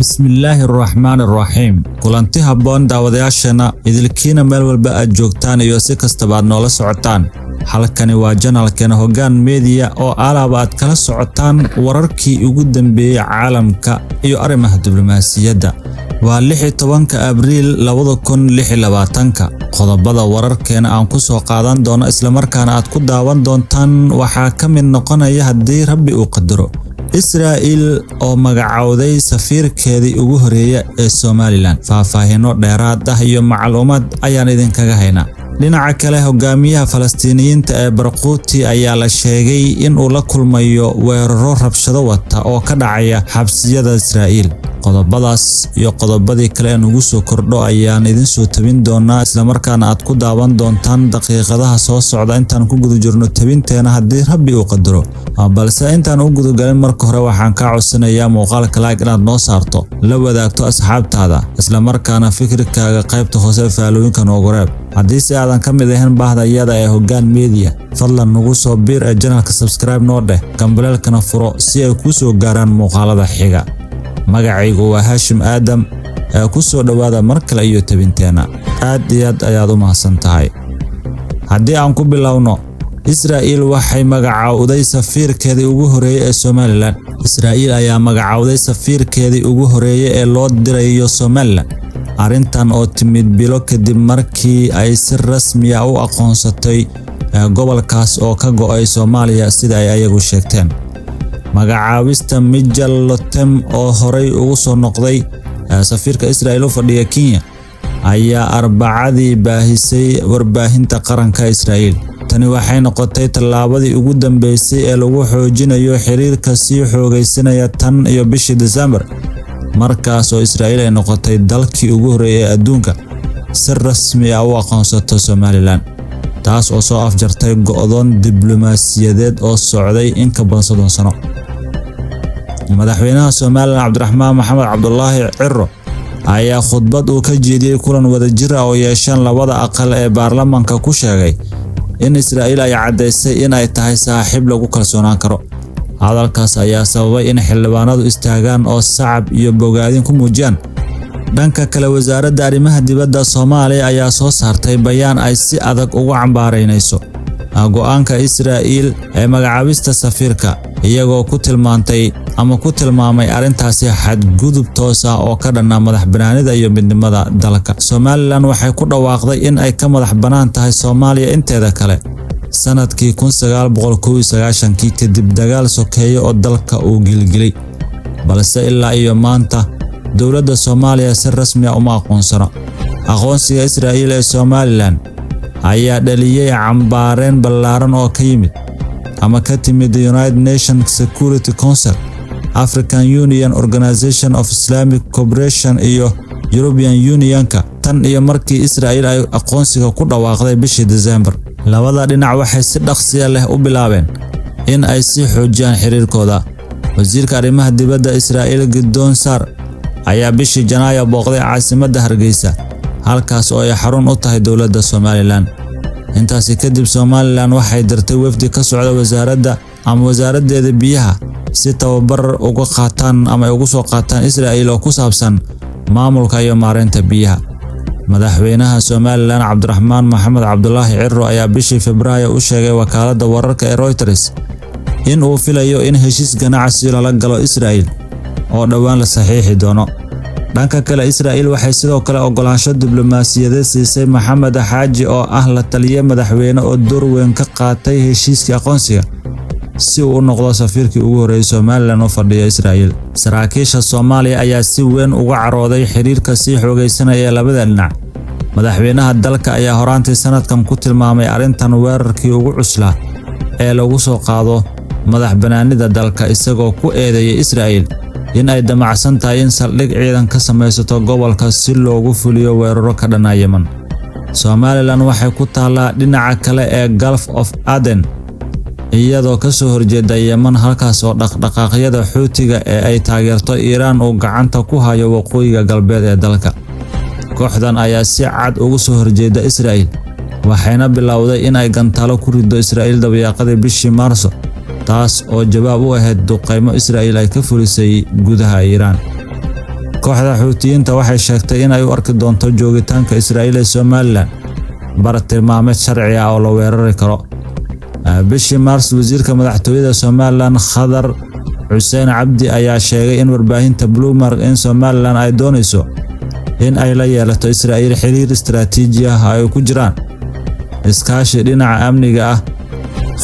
Bismillahirrahmanirrahiim. Kulanti habboon daawadayaashana idilkiina meel walba aad joogtaan iyo si kastaba aad noola socotaan. Halkani waa channelkeena Hoggaan Media oo alaaba aad kala socotaan wararkii ugu dambeeyay caalamka iyo arrimaha diblomaasiyadda. Waa 16 Abriil 2026. Qodobada wararkeena aan ku soo qaadan doono isla markaana aad ku daawan doontaan waxaa ka mid noqonaya haddii Rabbi uu qadaro. Israa'iil oo magacawday safiirkeedii ugu horeeyay ee Somaliland. Faahfaahinno dheeraad ah iyo macluumaad ayaan idinkaga haynaa. Dhinaca kale, hogaamiyaha Falastiiniyiinta ee Barquuti ayaa la sheegay in uu la kulmayo weeraro rabshado wata oo ka dhacaya xabsiyada Israa'iil. Qodobadaas iyo qodobadii kale ee ugu soo kordho ayaan idin soo tabin doonaa isla markaana aad ku daawan doontaan daqiiqadaha soo socda intaan ku guda jirno tabinteena haddii Rabbi uu qadaro. Balse intaan u guda galin marka hore waxaan ka codsanayaa muuqaalka like inaad noo saarto, la wadaagto asxaabtaada, isla markaana fikirkaaga qaybta hoose faalooyinka noogu reeb. Haddii si aadan ka mid ahayn bahdayada ee Hoggaan Media, fadlan nagu soo biir ee channelka subscribe noo dheh, gambaleelkana furo si ay ku soo gaaraan muuqaalada xiga. Magacaygu waa Hashim Aadam ee ku soo dhawaada mar kale iyo tabinteena. Aad iyo aad ayaad u mahadsantahay. Haddii aan ku bilowno, Israa'iil waxay magacawday safiirkeedii ugu horeeyay ee Somaliland. Israa'iil ayaa magacawday safiirkeedii ugu horeeyay ee loo dirayo Somaliland. Arrintan oo timid bilo kadib markii ay si rasmi ah u aqoonsatay gobolkaas oo ka go'ay Soomaaliya sida ay ayagu sheegteen. Magacaawista Mijal Lotem oo horey ugu soo noqday safiirka Israa'iil u fadhiya Kenya ayaa Arbacadii baahisay warbaahinta qaranka Israa'iil. Tani waxay noqotay tallaabadii ugu dambeysay ee lagu xoojinayo xiriirka sii xoogaysanaya tan iyo bishii December, markaas oo Israa'iil ay noqotay dalkii ugu horeeyay ee adduunka si rasmi ah u aqoonsato Somaliland, taas oo soo afjartay go'doon diblomaasiyadeed oo socday in ka badan 30 sano. Madaxweynaha Somaliland Cabdiraxmaan Maxamed Cabdullaahi Cirro ayaa khudbad uu ka jeediyay kulan wadajir ah oo yeesheen labada aqal ee baarlamaanka ku sheegay in Israa'iil ay caddeysay in ay tahay saaxiib lagu kalsoonaan karo. Hadalkaas ayaa sababay in xildhibaanadu istaagaan oo sacab iyo bogaadin ku muujiyaan. Dhanka kale, wasaaradda arrimaha dibadda Soomaaliya ayaa soo saartay bayaan ay si adag ugu cambaaraynayso go'aanka Israa'iil ee magacaabista safiirka, iyagoo ku tilmaamay arrintaasi xadgudub toos ah oo ka dhan ah madaxbannaanida iyo midnimada dalka. Somaliland waxay ku dhawaaqday in ay ka madax bannaan tahay Soomaaliya inteeda kale sanadkii 1991 kadib dagaal sokeeye oo dalka uu gilgilay, balse ilaa iyo maanta dowladda Soomaaliya si rasmi ah uma aqoonsano. Aqoonsiga Israa'iil ee Somaliland ayaa dhaliyay cambaareen ballaaran oo ka timid United Nations Security Council, African Union, Organization of Islamic Cooperation iyo European Unionka tan iyo markii Israa'iil ay aqoonsiga ku dhawaaqday bishii December. Labada dhinac waxay si dhaqsiya leh u bilaabeen in ay sii xoojiyaan xiriirkooda. Wasiirka arrimaha dibadda Israa'iil Gideon Saar ayaa bishii Janaayo booqday caasimadda Hargeysa, halkaas oo ay xarun u tahay dowladda Somaliland. Intaasi kadib, Somaliland waxay dirtay wafdi ka socda wasaaraddeeda biyaha si tababar ugu soo qaataan Israa'iil oo ku saabsan maamulka iyo maareynta biyaha. Madaxweynaha Somaliland Cabdiraxmaan Maxamed Cabdullaahi Cirro ayaa bishii Febraayo u sheegay wakaaladda wararka ee Reuters in uu filayo in heshiis ganacsi lala galo Israa'iil oo dhowaan la saxiixi doono. Dhanka kale, Israa'iil waxay sidoo kale ogolaansho diblomaasiyadeed siisay Maxamed Xaaji oo ah la taliye madaxweyne oo door weyn ka qaatay heshiiskii aqoonsiga si uu u noqdo safiirkii ugu horeeyay Somaliland oo fadhiya Israa'iil. Saraakiisha Soomaaliya ayaa si weyn uga carooday xiriirka sii xoogaysanaya ee labada dhinac. Madaxweynaha dalka ayaa horaantii sanadkan ku tilmaamay arrintan weerarkii ugu cuslaa ee lagu soo qaado madaxbannaanida dalka, isagoo ku eedeeyay Israa'iil in ay damacsan tahay in saldhig ciidan ka samaysato gobolka si loogu fuliyo weeraro ka dhan ah Yemen. Somaliland waxay ku taallaa dhinaca kale ee Gulf of Aden, iyadoo ka soo horjeeda Yemen, halkaas oo dhaqdhaqaaqyada Xuutiga ee ay taageerto Iiraan uu gacanta ku hayo waqooyiga galbeed ee dalka. Kooxdan ayaa si cad uga soo horjeeda Israa'iil, waxayna bilowday in ay gantaalo ku rido Israa'iil dabayaaqadii bishii Maarso, taas oo jawaab u ahayd duqeymo Israa'iil ay ka fulisay gudaha Iiraan. kooxda Xuutiyiinta waxay sheegtay in ay u arki doonto joogitaanka Israa'iil ee Somaliland bartilmaameed sharci ah oo la weerari karo. bishii Maars wasiirka madaxtooyada Somaliland Khadar Xuseen Cabdi ayaa sheegay in warbaahinta Bloomberg in Somaliland ay doonayso in ay la yeelato Israa'iil xiriir istiraatiiji ah ay ku jiraan iskaashi dhinaca amniga ah.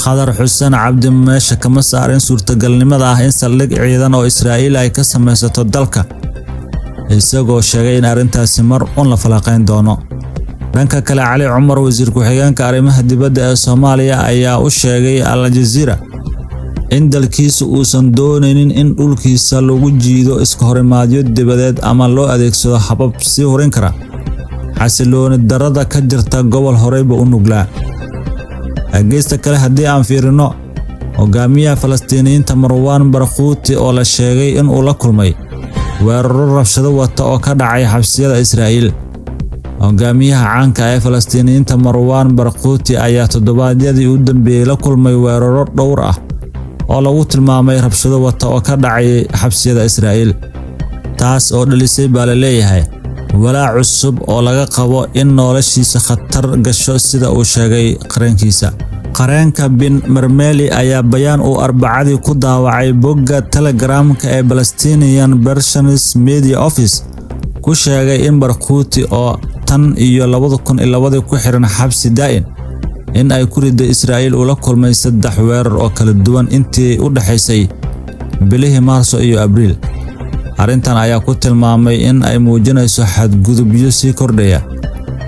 Khadar Xuseen Cabdi meesha kama saarin suurtagalnimada ah in saldhig ciidan oo Israa'iil ay ka samaysato dalka, isagoo sheegay in arrintaasi mar la falanqeyn doono. dhanka kale, Cali Cumar wasiir ku-xigeenka arrimaha dibadda ee Soomaaliya ayaa u sheegay Al Jazeera in dalkiisu uusan doonaynin in dhulkiisa lagu jiido iska horimaadyo dibadeed ama loo adeegsado habab sii horin kara xasilooni darrada ka jirta gobol horeyba u nuglaa. geesta kale, haddii aan fiirino, hogaamiyaha Falastiiniyiinta Marwan Barghouti oo la sheegay in uu la kulmay weeraro rabshado wata oo ka dhacay xabsiyada Israa'iil. hogaamiyaha caanka ee Falastiiniyiinta Marwan Barghouti ayaa toddobaadyadii u dambeeyay la kulmay weeraro dhowr ah oo lagu tilmaamay rabshado wata oo ka dhacay xabsiyada Israa'iil, taas oo dhalisay baa la leeyahay walaac cusub oo laga qabo in noloshiisa khatar gasho sida uu sheegay qareenkiisa. qareenka bin Marmeli ayaa bayaan uu Arbacadii ku daawacay bogga Telegram-ka ee Palestinian Person's Media Office ku sheegay in Barghouti oo tan iyo 2002 ku xiran xabsi daa'in in ay ku riday Israa'iil ula kulmay 3 weerar oo kala duwan intii u dhaxaysay bilihii Maarso iyo Abriil. arrintan ayaa ku tilmaamay in ay muujinayso xadgudubyo sii kordhaya.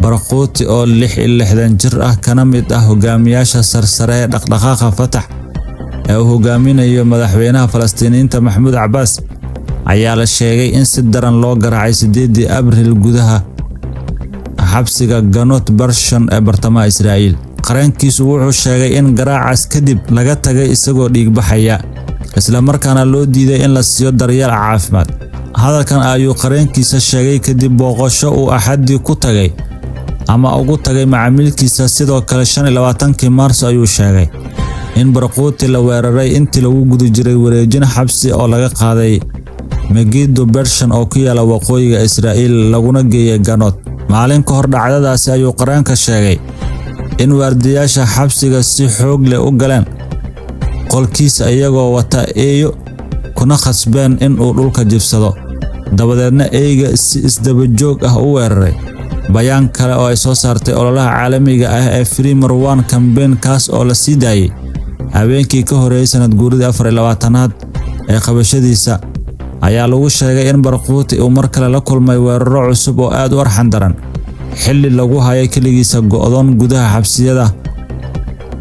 Barghouti oo 66 jir ah kana mid ah hogaamiyaasha sarsare ee dhaqdhaqaaqa Fatah ee uu hogaaminayo madaxweynaha Falastiiniyiinta Mahmoud Abbas ayaa la sheegay in si daran loo garaacay 8 Abriil gudaha xabsiga Ganot Barshon ee bartamaha Israa'iil. qareenkiisu wuxuu sheegay in garaacaas kadib laga tagay isagoo dhiig baxaya, isla markaana loo diiday in la siiyo daryeel caafimaad. hadalkan ayuu qareenkiisa sheegay kadib booqasho uu Axadii ku tagay ama ugu tagay macaamilkiisa. sidoo kale 25kii Maarso ayuu sheegay in Barghouti la weeraray intii lagu guda jiray wareejin xabsi oo laga qaaday Megiddo Barshon oo ku yaala waqooyiga Israa'iil laguna geeyay Ganot. maalin ka hor dhacdadaasi ayuu qareenka sheegay in waardiyaasha xabsiga si xoog leh u galeen qolkiisa iyagoo wata eeyo kuna khasbeen in uu dhulka jibsado, dabadeedna eeyga si isdaba joog ah u weeraray. bayaan kale oo ay soo saartay ololaha caalamiga ah ee Free Marwan Campaign kaas oo la sii daayay habeenkii ka horeeyay sanad guuridii 24aad ee qabashadiisa ayaa lagu sheegay in Barghouti uu mar kale la kulmay weeraro cusub oo aad u arxan daran xilli lagu hayay kaligiisa go'doon gudaha xabsiyada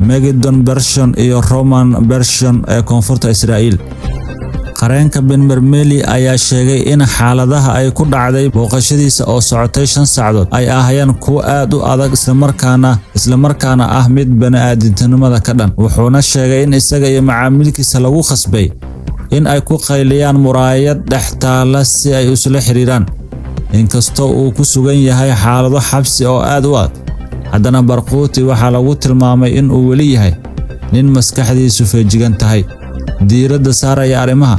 Megiddo Barshon iyo Roman Barshon ee koonfurta Israa'iil. qareenka bin Marmeli ayaa sheegay in xaaladaha ay ku dhacday booqashadiisa oo socotay 5 saacadood ay ahaayeen kuwo aad u adag isla markaana ah mid bani'aadamnimada ka dhan. wuxuuna sheegay in isaga iyo macaamilkiisa lagu khasbay in ay ku qayliyaan muraayad dhex taala si ay isla xiriiraan. inkastoo uu ku sugan yahay xaalado xabsi oo aad u adag, haddana Barghouti waxaa lagu tilmaamay in uu weli yahay nin maskaxdiisu feejigan tahay, diiradda saaraya arrimaha,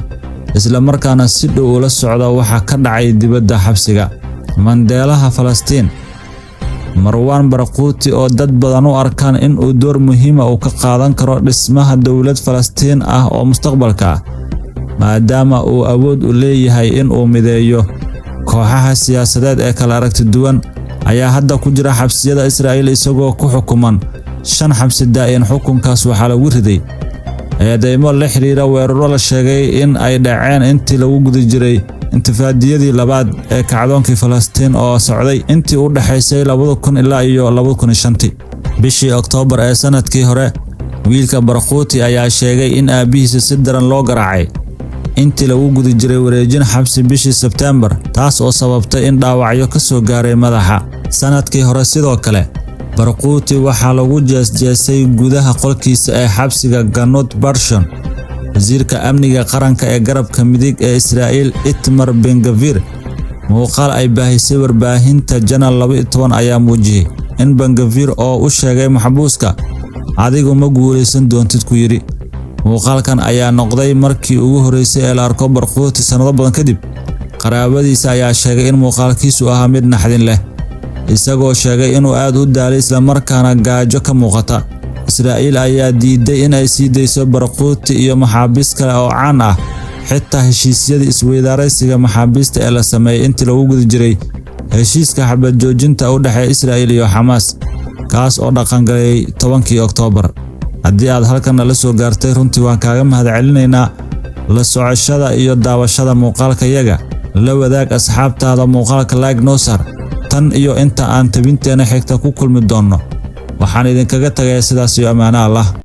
isla markaana si dhow ula socda waxa ka dhacay dibadda xabsiga. Mandelaha Falastiin Marwan Barghouti oo dad badan u arkaan in uu door muhiim ah ka qaadan karo dhismaha dowlad Falastiin ah oo mustaqbalka ah, maadaama uu awood u leeyahay in uu mideeyo kooxaha siyaasadeed ee kala aragti duwan, ayaa hadda ku jira xabsiyada Israa'iil isagoo ku xukuman 5 xabsi daa'in. xukunkaas waxaa lagu riday eedeymo la xiriira weeraro la sheegay in ay dhaceen intii lagu guda jiray intifaadiyadii labaad ee kacdoonkii Falastiin oo socday intii u dhaxaysay 2000 ilaa iyo 2005. bishii Oktoobar ee sanadkii hore, wiilka Barghouti ayaa sheegay in aabihiisa si daran loo garaacay intii lagu guda jiray wareejin xabsi bishii Sebtembar, taas oo sababtay in dhaawacyo ka soo gaaray madaxa. sanadkii hore sidoo kale, Barghouti waxaa lagu jeesjeesay gudaha qolkiisa ee xabsiga Ganot Barshon. wasiirka amniga qaranka ee garabka midig ee Israa'iil Itamar Ben-Gvir muuqaal ay baahisay warbaahinta Channel 12 ayaa muujiyay in Ben-Gvir oo u sheegay maxbuuska adigu ma guuleysan doontid ku yiri. muuqaalkan ayaa noqday markii ugu horeysay ee la arko Barghouti sanado badan kadib qaraabadiisa ayaa sheegay in muuqaalkiisu ahaa mid naxdin leh, isagoo sheegay inuu aad u daalay isla markaana gaajo ka muuqata. Israa'iil ayaa diiday in ay sii dayso Barghouti iyo maxaabiis kale oo caan ah, xitaa heshiisyadii isweydaaraysiga maxaabiista ee la sameeyay intii lagu guda jiray heshiiska xabad joojinta u dhexeeya Israa'iil iyo Xamaas, kaas oo dhaqangalay 10kii Oktoobar. Haddii aad halkan la soo gaartay, runtii waan kaaga mahadcelinaynaa la socoshada iyo daawashada muuqaalkayaga. La wadaag asxaabtaada muuqaalka like noo saar. Tan iyo inta aan tabinteena xigta ku kulmi doonno, waxaan idinkaga tagayaa sidaas iyo amaano Allah.